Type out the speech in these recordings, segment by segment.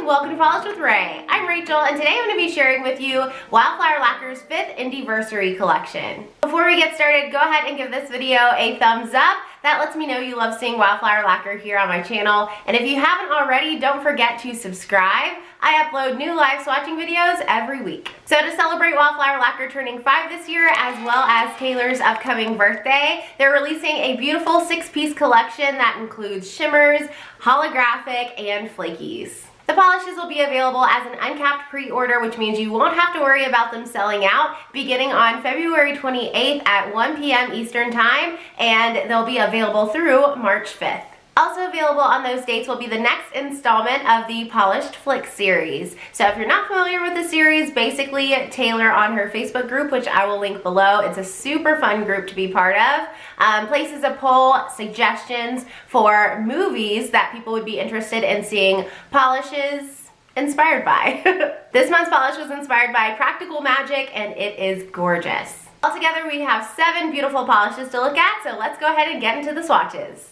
welcome to Polish with Ray. I'm Rachel, and today I'm going to be sharing with you Wildflower Lacquer's 5th Indieversary collection. Before we get started, go ahead and give this video a thumbs up. That lets me know you love seeing Wildflower Lacquer here on my channel. And if you haven't already, don't forget to subscribe. I upload new live swatching videos every week. So to celebrate Wildflower Lacquer turning 5 this year, as well as Taylor's upcoming birthday, they're releasing a beautiful 6-piece collection that includes shimmers, holographic, and flakies. The polishes will be available as an uncapped pre-order, which means you won't have to worry about them selling out beginning on February 28th at 1 p.m. Eastern Time, and they'll be available through March 5th. Also available on those dates will be the next installment of the Polished Flick series. So if you're not familiar with the series, basically Taylor on her Facebook group, which I will link below, it's a super fun group to be part of, places a poll, suggestions for movies that people would be interested in seeing polishes inspired by. This month's polish was inspired by Practical Magic, and it is gorgeous. Altogether, we have 7 beautiful polishes to look at, so let's go ahead and get into the swatches.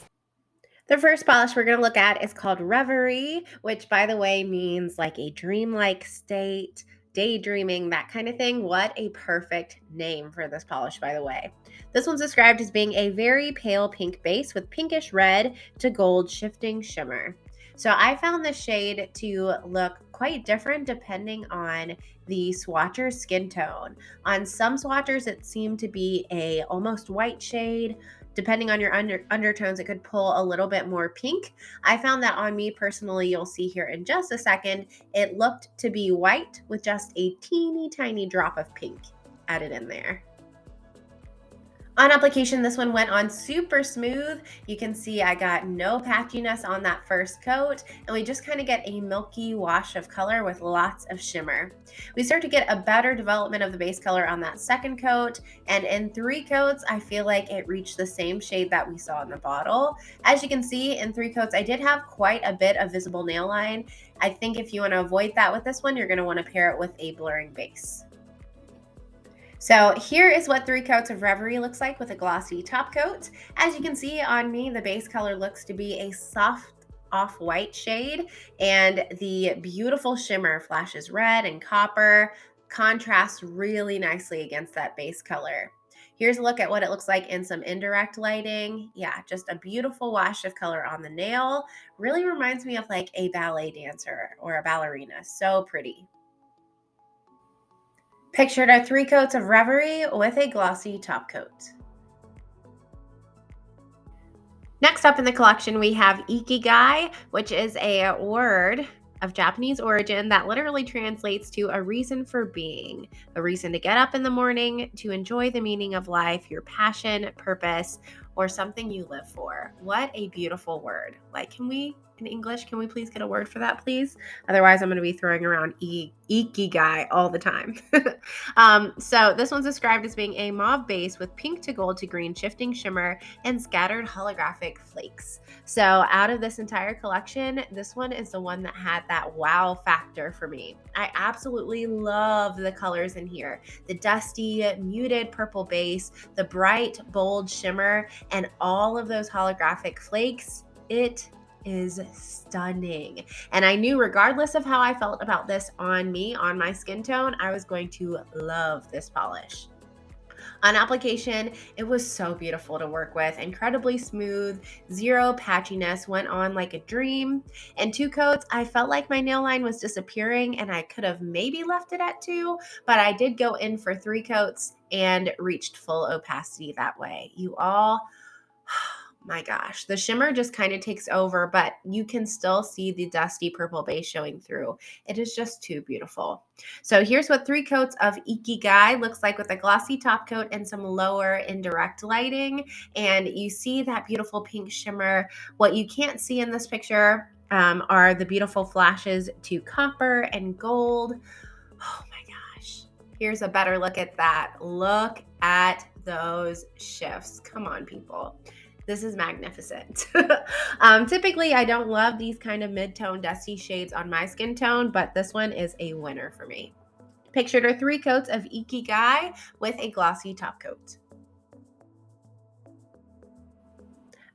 The first polish we're going to look at is called Reverie, which, by the way, means like a dreamlike state, daydreaming, that kind of thing. What a perfect name for this polish, by the way. This one's described as being a very pale pink base with pinkish red to gold shifting shimmer. So I found this shade to look quite different depending on the swatcher's skin tone. On some swatchers, it seemed to be a almost white shade. Depending on your undertones, it could pull a little bit more pink. I found that on me personally, you'll see here in just a second, it looked to be white with just a teeny tiny drop of pink added in there. On application, this one went on super smooth. You can see I got no patchiness on that first coat, and we just kind of get a milky wash of color with lots of shimmer. We start to get a better development of the base color on that second coat, and in 3 coats, I feel like it reached the same shade that we saw in the bottle. As you can see, in 3 coats, I did have quite a bit of visible nail line. I think if you want to avoid that with this one, you're going to want to pair it with a blurring base. So here is what 3 coats of Reverie looks like with a glossy top coat. As you can see on me, the base color looks to be a soft off-white shade, and the beautiful shimmer flashes red and copper, contrasts really nicely against that base color. Here's a look at what it looks like in some indirect lighting. Yeah, just a beautiful wash of color on the nail. Really reminds me of like a ballet dancer or a ballerina. So pretty. Pictured are 3 coats of Reverie with a glossy top coat. Next up in the collection, we have Ikigai, which is a word of Japanese origin that literally translates to a reason for being, a reason to get up in the morning, to enjoy the meaning of life, your passion, purpose, or something you live for. What a beautiful word. Like, in English, can we please get a word for that, please? Otherwise, I'm going to be throwing around Ikigai all the time. So this one's described as being a mauve base with pink to gold to green shifting shimmer and scattered holographic flakes. So out of this entire collection, this one is the one that had that wow factor for me. I absolutely love the colors in here. The dusty, muted purple base, the bright, bold shimmer, and all of those holographic flakes. It is stunning. And I knew regardless of how I felt about this on me, on my skin tone, I was going to love this polish. On application, it was so beautiful to work with, incredibly smooth, zero patchiness, went on like a dream. In 2 coats, I felt like my nail line was disappearing and I could have maybe left it at 2, but I did go in for 3 coats and reached full opacity that way. You all, my gosh, the shimmer just kind of takes over, but you can still see the dusty purple base showing through. It is just too beautiful. So here's what 3 coats of Ikigai looks like with a glossy top coat and some lower indirect lighting. And you see that beautiful pink shimmer. What you can't see in this picture are the beautiful flashes to copper and gold. Oh my gosh. Here's a better look at that. Look at those shifts. Come on, people. This is magnificent. Typically, I don't love these kind of mid-tone dusty shades on my skin tone, but this one is a winner for me. Pictured are 3 coats of Ikigai with a glossy top coat.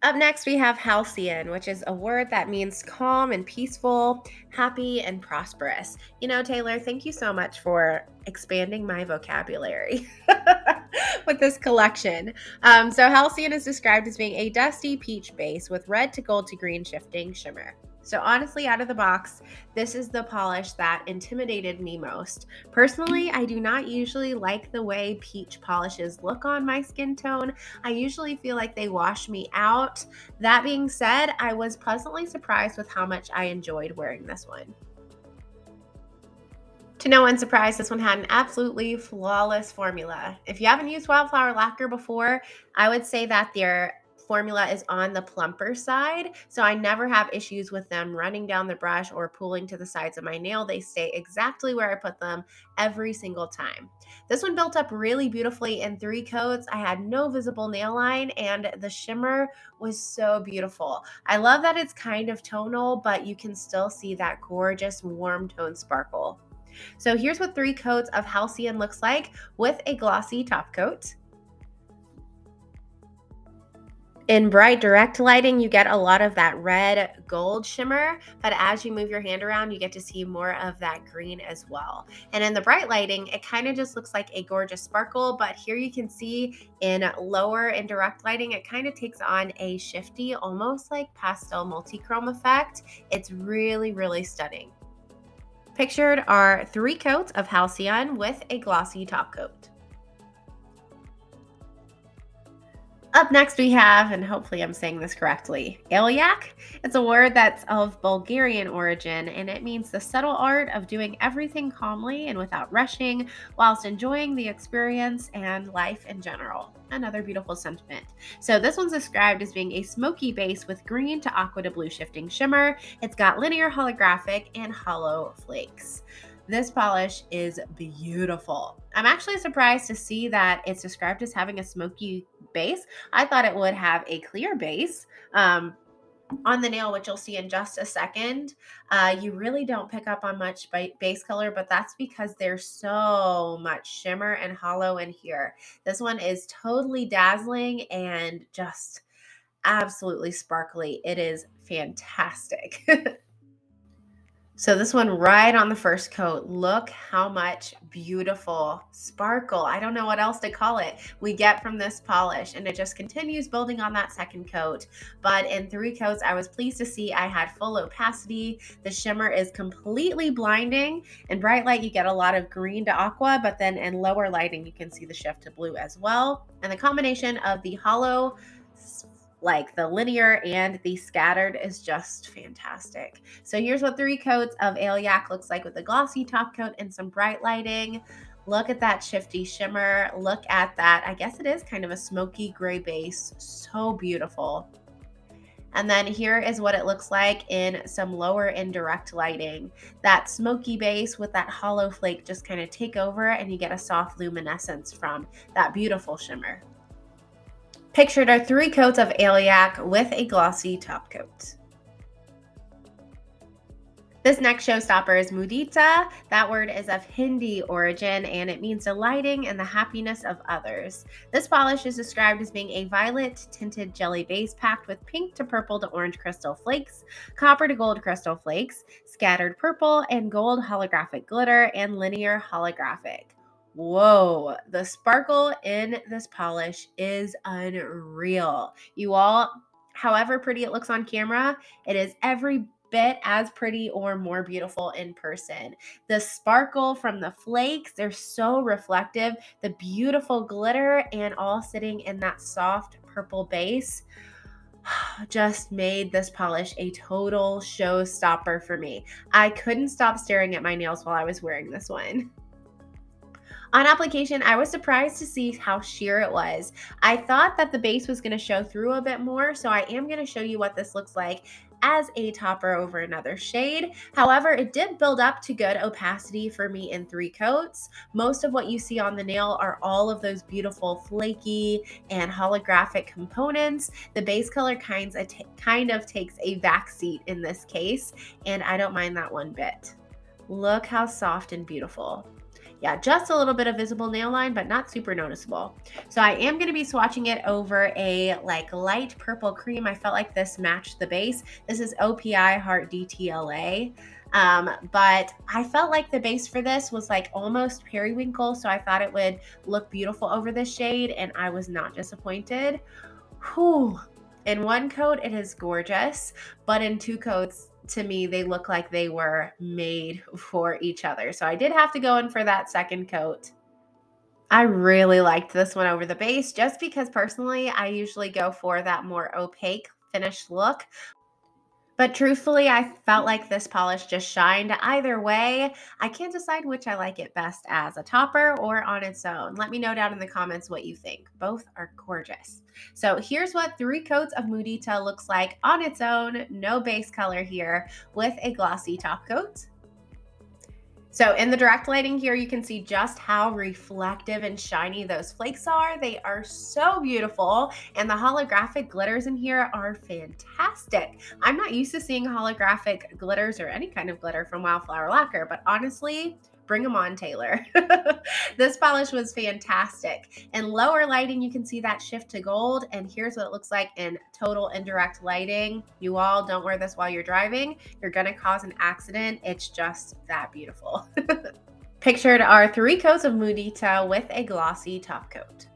Up next, we have Halcyon, which is a word that means calm and peaceful, happy and prosperous. You know, Taylor, thank you so much for expanding my vocabulary with this collection. So Halcyon is described as being a dusty peach base with red to gold to green shifting shimmer. So honestly, out of the box, this is the polish that intimidated me most. Personally, I do not usually like the way peach polishes look on my skin tone. I usually feel like they wash me out. That being said, I was pleasantly surprised with how much I enjoyed wearing this one. To no one's surprise, this one had an absolutely flawless formula. If you haven't used Wildflower Lacquer before, I would say that their formula is on the plumper side, so I never have issues with them running down the brush or pooling to the sides of my nail. They stay exactly where I put them every single time. This one built up really beautifully in 3 coats. I had no visible nail line, and the shimmer was so beautiful. I love that it's kind of tonal, but you can still see that gorgeous warm tone sparkle. So here's what 3 coats of Halcyon looks like with a glossy top coat. In bright direct lighting, you get a lot of that red gold shimmer, but as you move your hand around, you get to see more of that green as well. And in the bright lighting, it kind of just looks like a gorgeous sparkle, but here you can see in lower and direct lighting, it kind of takes on a shifty, almost like pastel multi-chrome effect. It's really, really stunning. Pictured are 3 coats of Halcyon with a glossy top coat. Up next we have, and hopefully I'm saying this correctly, Ailyak. It's a word that's of Bulgarian origin, and it means the subtle art of doing everything calmly and without rushing, whilst enjoying the experience and life in general. Another beautiful sentiment. So this one's described as being a smoky base with green to aqua to blue shifting shimmer. It's got linear holographic and hollow flakes. This polish is beautiful. I'm actually surprised to see that it's described as having a smoky base. I thought it would have a clear base. On the nail, which you'll see in just a second, you really don't pick up on much base color, but that's because there's so much shimmer and hollow in here. This one is totally dazzling and just absolutely sparkly. It is fantastic. So this one right on the first coat, look how much beautiful sparkle, I don't know what else to call it, we get from this polish, and it just continues building on that second coat. But in 3 coats, I was pleased to see I had full opacity. The shimmer is completely blinding. In bright light, you get a lot of green to aqua, but then in lower lighting, you can see the shift to blue as well. And the combination of the hollow, like the linear and the scattered, is just fantastic. So here's what 3 coats of Ailyak looks like with a glossy top coat and some bright lighting. Look at that shifty shimmer. Look at that. I guess it is kind of a smoky gray base. So beautiful. And then here is what it looks like in some lower indirect lighting. That smoky base with that hollow flake just kind of take over, and you get a soft luminescence from that beautiful shimmer. Pictured are 3 coats of Ailyak with a glossy top coat. This next showstopper is Mudita. That word is of Hindi origin, and it means delighting in the happiness of others. This polish is described as being a violet tinted jelly base packed with pink to purple to orange crystal flakes, copper to gold crystal flakes, scattered purple and gold holographic glitter, and linear holographic. Whoa, the sparkle in this polish is unreal. You all, however pretty it looks on camera, it is every bit as pretty or more beautiful in person. The sparkle from the flakes, they're so reflective. The beautiful glitter, and all sitting in that soft purple base, just made this polish a total showstopper for me. I couldn't stop staring at my nails while I was wearing this one. On application, I was surprised to see how sheer it was. I thought that the base was going to show through a bit more, so I am going to show you what this looks like as a topper over another shade. However, it did build up to good opacity for me in 3 coats. Most of what you see on the nail are all of those beautiful flaky and holographic components. The base color kind of takes a backseat in this case, and I don't mind that one bit. Look how soft and beautiful. Yeah, just a little bit of visible nail line, but not super noticeable. So I am going to be swatching it over a like light purple cream. I felt like this matched the base. This is OPI Heart DTLA. But I felt like the base for this was like almost periwinkle, so I thought it would look beautiful over this shade, and I was not disappointed. Whew. In one coat, it is gorgeous, but in two coats, to me, they look like they were made for each other. So I did have to go in for that second coat. I really liked this one over the base just because personally, I usually go for that more opaque finished look. But truthfully, I felt like this polish just shined. Either way, I can't decide which I like it best as a topper or on its own. Let me know down in the comments what you think. Both are gorgeous. So here's what 3 coats of Mudita looks like on its own. No base color here with a glossy top coat. So in the direct lighting here, you can see just how reflective and shiny those flakes are. They are so beautiful. And the holographic glitters in here are fantastic. I'm not used to seeing holographic glitters or any kind of glitter from Wildflower Lacquer, but honestly, bring them on, Taylor. This polish was fantastic. In lower lighting, you can see that shift to gold, and here's what it looks like in total indirect lighting. You all don't wear this while you're driving. You're gonna cause an accident. It's just that beautiful. Pictured are 3 coats of Mudita with a glossy top coat.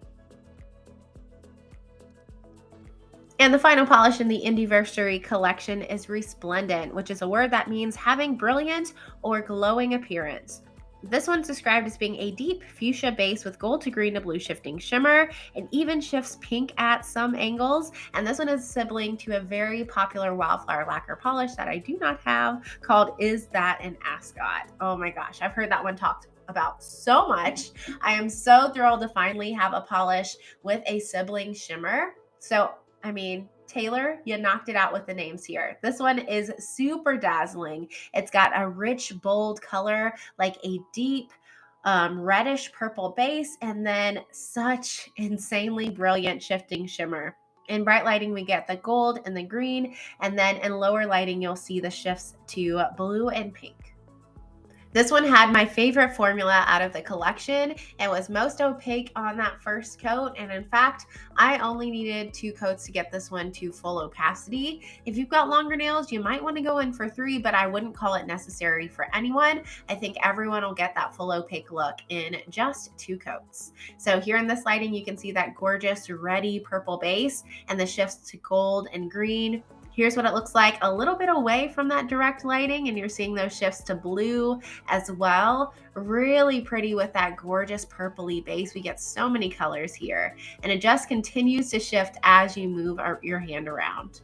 And the final polish in the Indieversary collection is Resplendent, which is a word that means having brilliant or glowing appearance. This one's described as being a deep fuchsia base with gold to green to blue shifting shimmer. It even shifts pink at some angles. And this one is a sibling to a very popular Wildflower Lacquer polish that I do not have called Is That an Ascot? Oh my gosh, I've heard that one talked about so much. I am so thrilled to finally have a polish with a sibling shimmer. So, I mean, Taylor, you knocked it out with the names here. This one is super dazzling. It's got a rich, bold color, like a deep reddish purple base, and then such insanely brilliant shifting shimmer. In bright lighting, we get the gold and the green, and then in lower lighting, you'll see the shifts to blue and pink. This one had my favorite formula out of the collection. It was most opaque on that first coat, and in fact, I only needed 2 coats to get this one to full opacity. If you've got longer nails, you might want to go in for 3, but I wouldn't call it necessary for anyone. I think everyone will get that full opaque look in just 2 coats. So here in this lighting, you can see that gorgeous reddy purple base and the shifts to gold and green. Here's what it looks like a little bit away from that direct lighting, and you're seeing those shifts to blue as well. Really pretty with that gorgeous purpley base. We get so many colors here, and it just continues to shift as you move your hand around.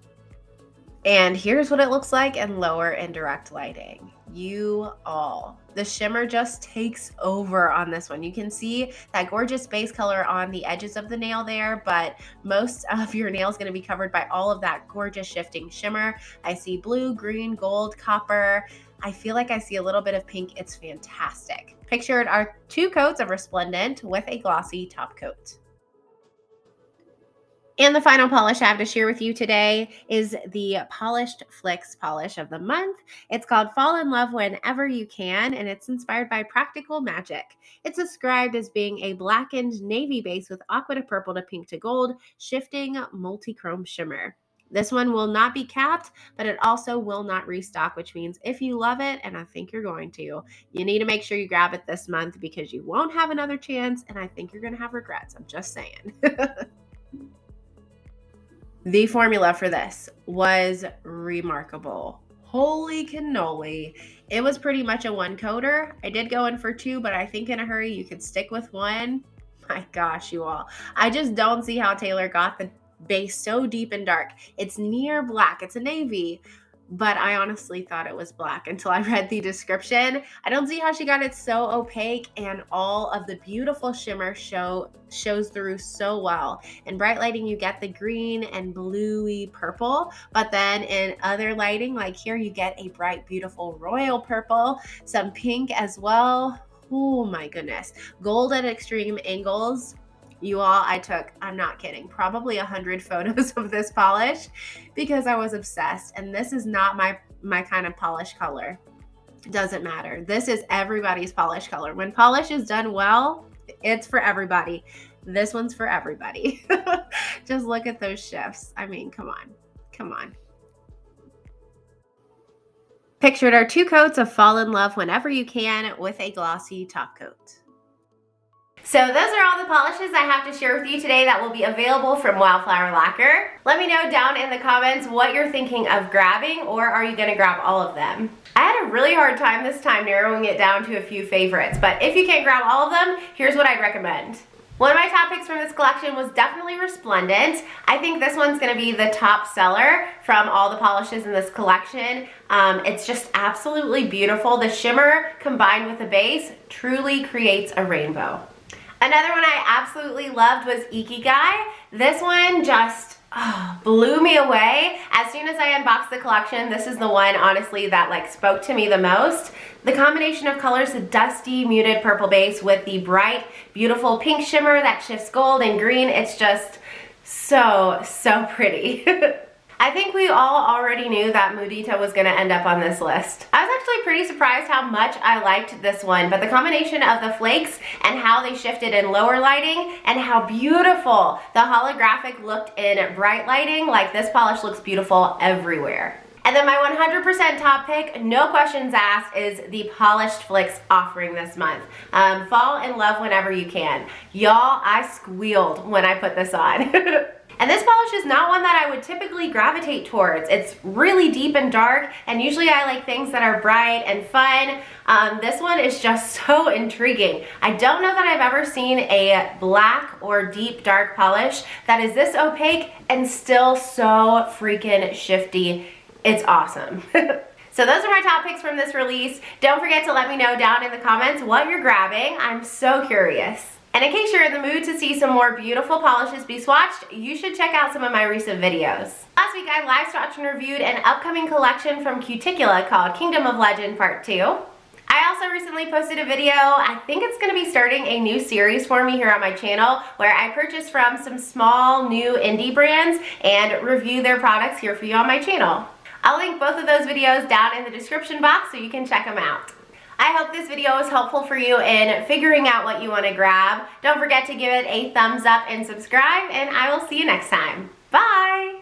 And here's what it looks like in lower indirect lighting. The shimmer just takes over on this one. You can see that gorgeous base color on the edges of the nail there, but most of your nail is going to be covered by all of that gorgeous shifting shimmer. I see blue, green, gold, copper. I feel like I see a little bit of pink. It's fantastic. Pictured are 2 coats of Respendent with a glossy top coat. And the final polish I have to share with you today is the Polished Flicks polish of the month. It's called Fall in Love Whenever You Can, and it's inspired by practical magic. It's described as being a blackened navy base with aqua to purple to pink to gold, shifting multi-chrome shimmer. This one will not be capped, but it also will not restock, which means if you love it, and I think you're going to, you need to make sure you grab it this month because you won't have another chance, and I think you're going to have regrets. I'm just saying. The formula for this was remarkable. Holy cannoli. It was pretty much a 1 coater. I did go in for 2, but I think in a hurry you could stick with 1. My gosh, you all. I just don't see how Taylor got the base so deep and dark. It's near black. It's a navy, but I honestly thought it was black until I read the description. I don't see how she got it so opaque, and all of the beautiful shimmer shows through so well. In bright lighting, you get the green and bluey purple, but then in other lighting, like here, you get a bright, beautiful royal purple, some pink as well. Oh my goodness. Gold at extreme angles. You all, I'm not kidding, probably 100 photos of this polish because I was obsessed. And this is not my kind of polish color. Doesn't matter. This is everybody's polish color. When polish is done well, it's for everybody. This one's for everybody. Just look at those shifts. I mean, come on. Come on. Pictured are 2 coats of Fall in Love Whenever You Can with a glossy top coat. So those are all the polishes I have to share with you today that will be available from Wildflower Lacquer. Let me know down in the comments what you're thinking of grabbing, or are you gonna grab all of them? I had a really hard time this time narrowing it down to a few favorites, but if you can't grab all of them, here's what I'd recommend. One of my top picks from this collection was definitely Resplendent. I think this one's gonna be the top seller from all the polishes in this collection. It's just absolutely beautiful. The shimmer combined with the base truly creates a rainbow. Another one I absolutely loved was Ikigai. This one just blew me away. As soon as I unboxed the collection, this is the one, honestly, that like spoke to me the most. The combination of colors, the dusty, muted purple base with the bright, beautiful pink shimmer that shifts gold and green. It's just so, so pretty. I think we all already knew that Mudita was gonna end up on this list. I was actually pretty surprised how much I liked this one, but the combination of the flakes and how they shifted in lower lighting and how beautiful the holographic looked in bright lighting, like this polish looks beautiful everywhere. And then my 100% top pick, no questions asked, is the Polished Flicks offering this month. Fall in Love Whenever You Can. Y'all, I squealed when I put this on. And this polish is not one that I would typically gravitate towards. It's really deep and dark, and usually I like things that are bright and fun. This one is just so intriguing. I don't know that I've ever seen a black or deep dark polish that is this opaque and still so freaking shifty. It's awesome. So those are my top picks from this release. Don't forget to let me know down in the comments what you're grabbing. I'm so curious. And in case you're in the mood to see some more beautiful polishes be swatched, you should check out some of my recent videos. Last week I live swatched and reviewed an upcoming collection from Cuticula called Kingdom of Legend Part 2. I also recently posted a video. I think it's going to be starting a new series for me here on my channel where I purchase from some small new indie brands and review their products here for you on my channel. I'll link both of those videos down in the description box so you can check them out. I hope this video was helpful for you in figuring out what you want to grab. Don't forget to give it a thumbs up and subscribe, and I will see you next time. Bye!